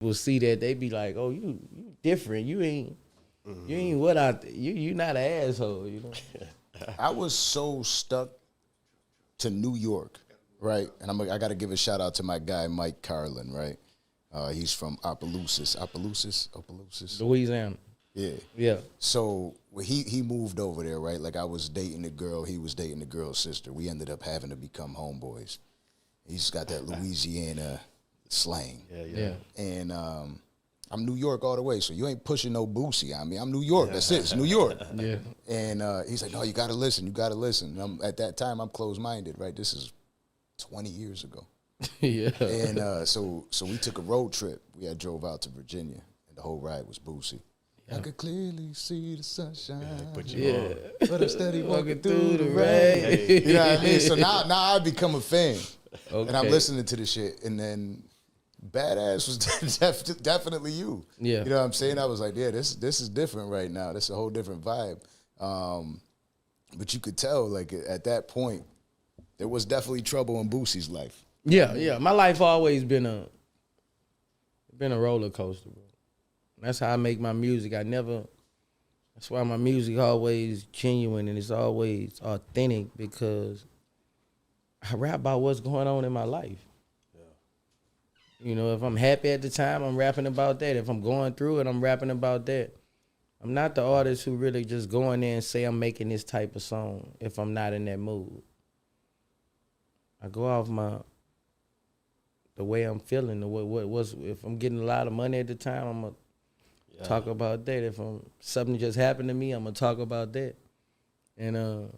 will see that, they be like, "Oh, you different. You ain't what you not an asshole." You know. I was so stuck to New York, right? And I got to give a shout out to my guy Mike Carlin, right? He's from Opelousas, Louisiana. Yeah. Yeah. So he moved over there, right? Like I was dating a girl, he was dating the girl's sister. We ended up having to become homeboys. He's got that Louisiana slang. Yeah. And I'm New York all the way, so you ain't pushing no Boosie on me. I'm New York. That's it. It's New York. Yeah. And he's like, no, you got to listen. You got to listen. And at that time, I'm closed-minded, right? This is 20 years ago. Yeah. And so we took a road trip. We had drove out to Virginia, and the whole ride was Boosie. I could clearly see the sunshine. But I'm steady walking through the rain. You know what I mean? So now I become a fan. Okay. And I'm listening to the shit. And then Badazz was definitely you. Yeah. You know what I'm saying? I was like, yeah, this is different right now. This is a whole different vibe. But you could tell, like, at that point, there was definitely trouble in Boosie's life. Yeah. My life always been a roller coaster, bro. That's how I make my music. That's why my music always genuine and it's always authentic, because I rap about what's going on in my life. Yeah. You know, if I'm happy at the time, I'm rapping about that. If I'm going through it, I'm rapping about that. I'm not the artist who really just go in there and say I'm making this type of song if I'm not in that mood. I go off the way I'm feeling, if I'm getting a lot of money at the time, I'm gonna talk about that. If something just happened to me, I'm gonna talk about that. And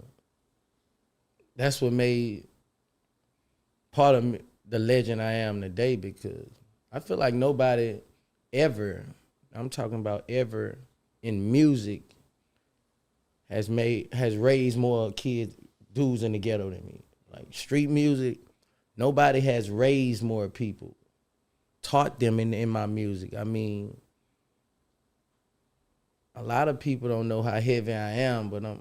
that's what made part of the legend I am today, because I feel like nobody ever, I'm talking about ever, in music has raised more dudes in the ghetto than me. Like street music, nobody has raised more people, taught them in my music. I mean, a lot of people don't know how heavy I am, but I'm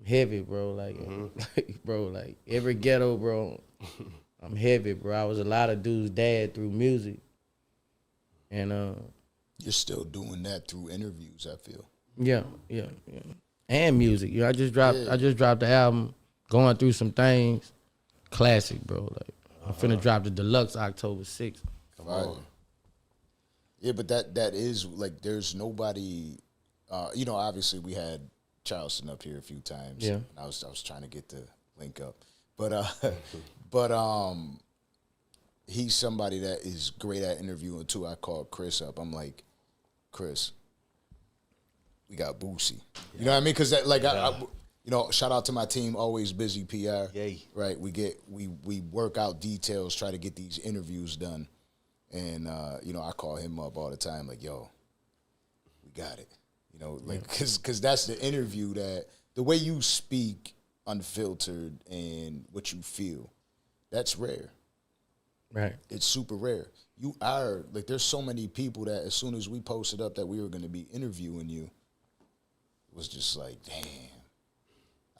heavy, bro. Like, bro, like every ghetto, bro, I'm heavy, bro. I was a lot of dudes' dad through music, and you're still doing that through interviews, I feel. Yeah, and music. You know, I just dropped the album, Going Through Some Things, classic, bro. Like, I'm finna drop the deluxe October 6th. Come on. Yeah, but that is, like, there's nobody, you know, obviously we had Charleston up here a few times. Yeah. I was trying to get the link up. But he's somebody that is great at interviewing too. I called Chris up. I'm like, Chris, we got Boosie. You know what I mean? Because you know, shout out to my team, Always Busy PR. Yay. Right, we work out details, try to get these interviews done. And, you know, I call him up all the time, like, yo, we got it. You know, like, because that's the interview that, the way you speak unfiltered and what you feel, that's rare. Right. It's super rare. You are, like, there's so many people that as soon as we posted up that we were going to be interviewing you, it was just like, damn.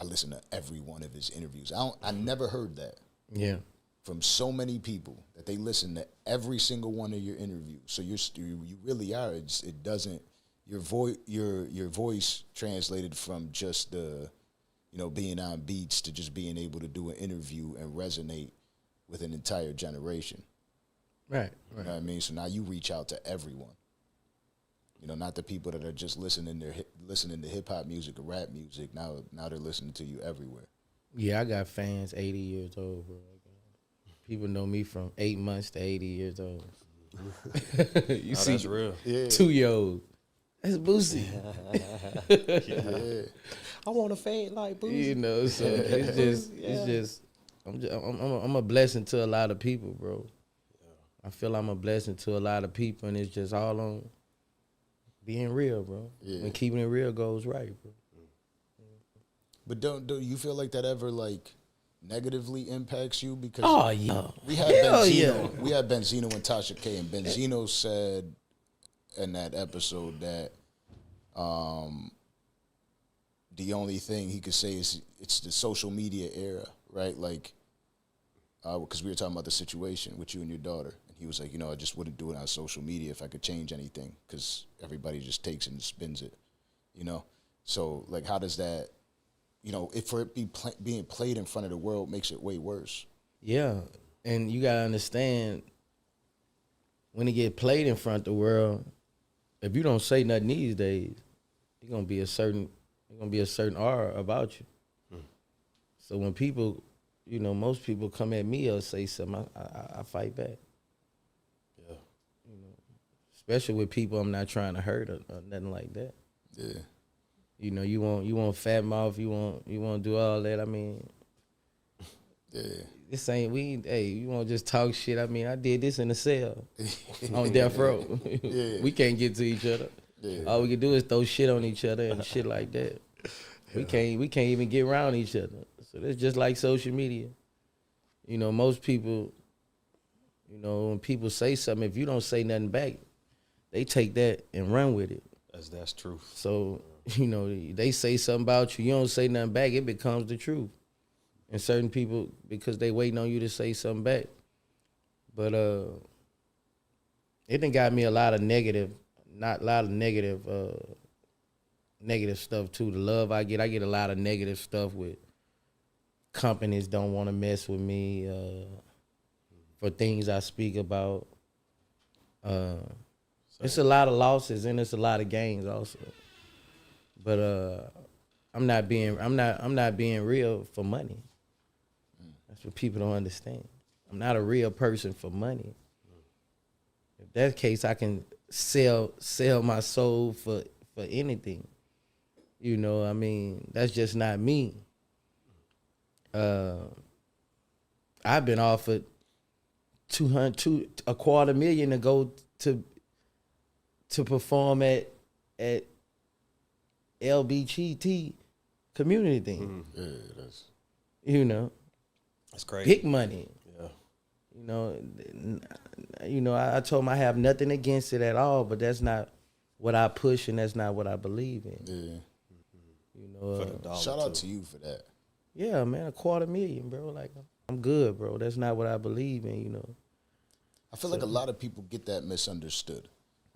I listened to every one of his interviews. I never heard that. Yeah. From so many people that they listen to every single one of your interviews. So you really are. It doesn't, your voice translated from just the, you know, being on beats to just being able to do an interview and resonate with an entire generation. Right. You know what I mean? So now you reach out to everyone. You know, not the people that are just listening to hip hop music or rap music. Now they're listening to you everywhere. Yeah, I got fans 80 years old, bro. People know me from 8 months to 80 years old. You see, that's real. Yeah. 2-year-old. That's Boosie. Yeah. I want a fade like Boosie. You know, so it's just, I'm a blessing to a lot of people, bro. I feel I'm a blessing to a lot of people, and it's just all on being real, bro. Yeah. When keeping it real goes right, bro. But don't you feel like that ever, like, negatively impacts you? Because we had Benzino. We had Benzino and Tasha K, and Benzino said in that episode that the only thing he could say is it's the social media era, right? Like, because we were talking about the situation with you and your daughter, and He was like, I just wouldn't do it on social media if I could change anything, because everybody just takes it and spins it, So, like, how does that, if for it being played in front of the world makes it way worse? Yeah, and you gotta understand, when it get played in front of the world, if you don't say nothing these days, it's gonna be a certain aura about you. So when people, most people come at me or say something, I fight back. Yeah. Especially with people I'm not trying to hurt or nothing like that. Yeah. You want fat mouth, you want to do all that. I mean, yeah. This ain't you want to just talk shit. I mean, I did this in the cell on death row. Yeah. We can't get to each other. Yeah. All we can do is throw shit on each other and shit like that. We can't even get around each other. So it's just like social media. Most people, when people say something, if you don't say nothing back, they take that and run with it. That's truth. So, they say something about you don't say nothing back, it becomes the truth. And certain people, because they waiting on you to say something back. But it done got me a lot of negative stuff too. The love I get a lot of negative stuff with companies don't want to mess with me for things I speak about. It's a lot of losses and it's a lot of gains also. But I'm not being real for money. That's what people don't understand. I'm not a real person for money. If that's the case, I can sell my soul for anything. I mean, that's just not me. I've been offered $250,000 to go to perform at LBGTQ community thing. Yeah, that's crazy. Big money. Yeah. I told him I have nothing against it at all, but that's not what I push and that's not what I believe in. Yeah. Shout out to you for that. Yeah, man, $250,000, bro. Like, I'm good, bro. That's not what I believe in, I feel like a lot of people get that misunderstood,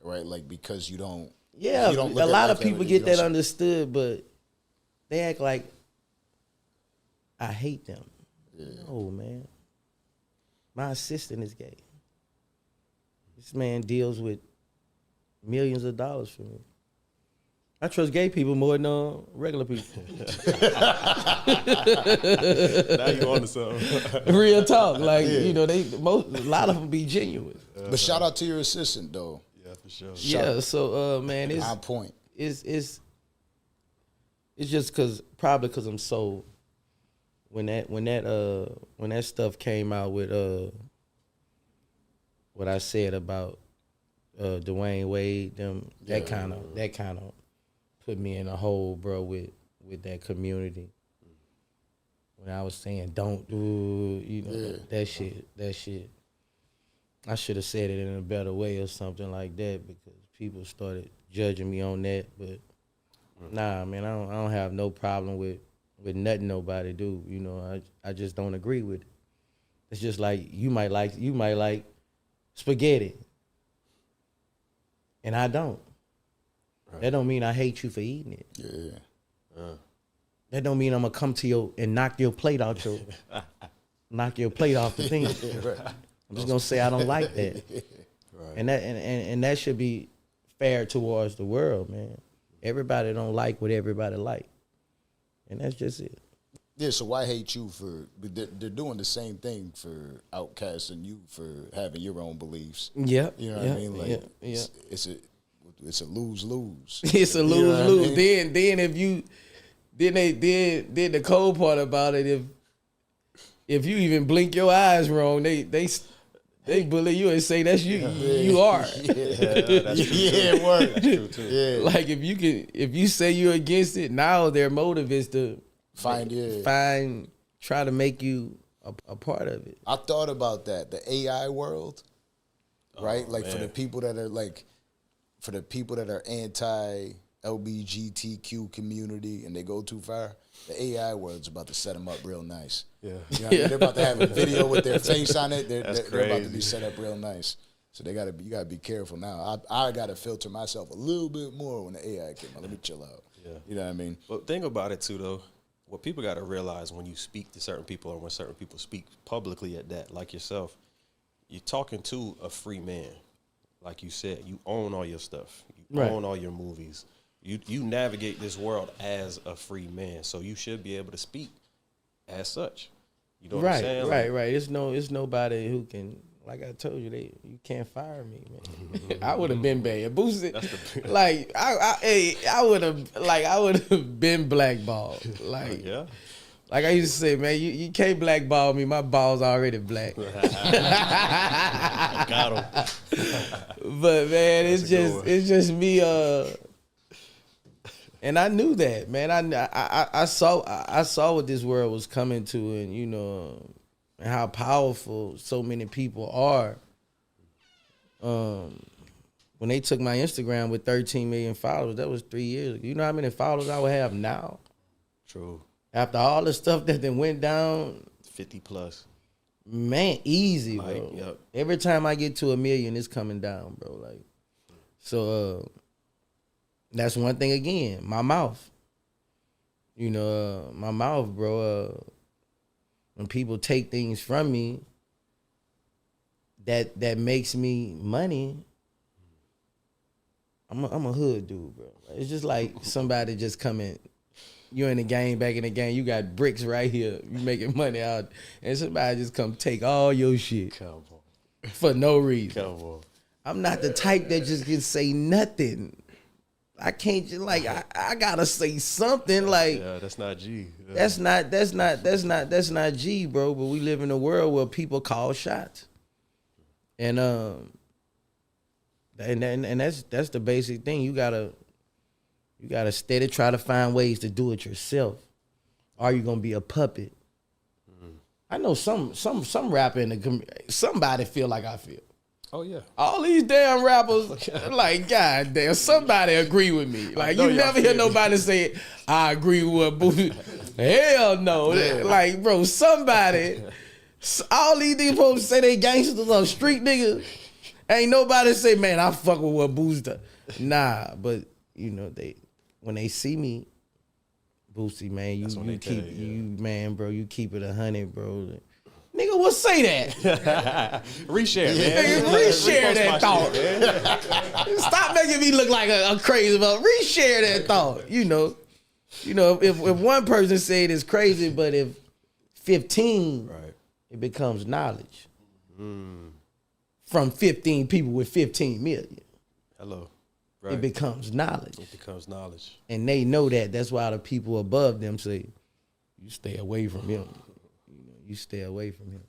right? Like, because you don't. Yeah, you don't a lot of people get that see. understood, but they act like I hate them. Yeah. No, man. My assistant is gay. This man deals with millions of dollars for me. I trust gay people more than regular people. Now you on to something. Real talk, like a lot of them be genuine. But shout out to your assistant though. Yeah, for sure. Yeah, so man, it's on point. It's just probably because I'm so. When that stuff came out with what I said about Dwayne Wade, that kind of put me in a hole, bro, with that community. When I was saying don't do, that shit. I should have said it in a better way or something like that, because people started judging me on that. But nah, man, I don't have no problem with nothing nobody do. I just don't agree with it. It's just like you might like spaghetti, and I don't. Right. That don't mean I hate you for eating it. Yeah. That don't mean I'm gonna come to you and knock your plate off the thing. Right. I'm just gonna say I don't like that. Right. And that should be fair towards the world, man. Everybody don't like what everybody like. And that's just it. Yeah, so why hate you for? They're doing the same thing for outcasting you for having your own beliefs. Yeah, you know what I mean. Like, it's a lose-lose. It's a lose-lose. I mean? Then the cold part about it, if you even blink your eyes wrong, they bully you and say that's you. You are. It works. That's true too. Yeah. Like if you say you're against it, now their motive is to try to make you a part of it. I thought about that. The AI world, right? Like, man. for the people that are anti LBGTQ community and they go too far, the AI world's about to set them up real nice. Yeah. You know what I mean? They're about to have a video with their face on it. They're about to be set up real nice. So you gotta be careful now. I gotta filter myself a little bit more when the AI came out. Let me chill out. Yeah. You know what I mean? But think about it too, though. What people got to realize when you speak to certain people, or when certain people speak publicly at that, like yourself, you're talking to a free man. Like you said, you own all your stuff. You own all your movies. You navigate this world as a free man, so you should be able to speak as such. You know what I'm saying? Right. It's nobody who can. Like I told you, you can't fire me, man. I would have been bad. Boosie, I would have been blackballed. Like, yeah. Like I used to say, man, you can't blackball me. My ball's already black. Got him. But man, it's just me. And I knew that, man. I saw what this world was coming to, and you know. And how powerful so many people are. When they took my Instagram with 13 million followers, that was 3 years ago. You know how many followers I would have now? True. After all the stuff that then went down. 50 plus. Man, easy, bro. Like, yep. Every time I get to 1 million, it's coming down, bro. Like, so that's one thing again. My mouth. You know, my mouth, bro. When people take things from me that makes me money, I'm a hood dude, bro. It's just like somebody just coming. You in the game, back in the game, you got bricks right here. You making money out, and somebody just come take all your shit for no reason. I'm not the type that just can say nothing. I can't just like I gotta say something like that's not G. That's not G, bro. But we live in a world where people call shots, and that's the basic thing. You gotta steady try to find ways to do it yourself. Or you gonna be a puppet? Mm-hmm. I know some rapper in the somebody feel like I feel. Oh, yeah. All these damn rappers, like, God damn, somebody agree with me. Like, you never hear nobody say, I agree with what Boosie. Hell no. Yeah. Like, bro, somebody, all these niggas supposed to say they gangsters or street niggas. Ain't nobody say, man, I fuck with what Boosie does. Nah, but, you know, when they see me, Boosie, man, you keep, man, bro, you keep it 100, bro. Nigga, what say that? Reshare, man. Nigga, reshare that thought. Stop making me look like a crazy about. Reshare that thought. You know, if one person say it is crazy, but if 15, it becomes knowledge. From 15 people with 15 million. Hello. It becomes knowledge. It becomes knowledge. And they know that. That's why the people above them say, you stay away from him. You stay away from him.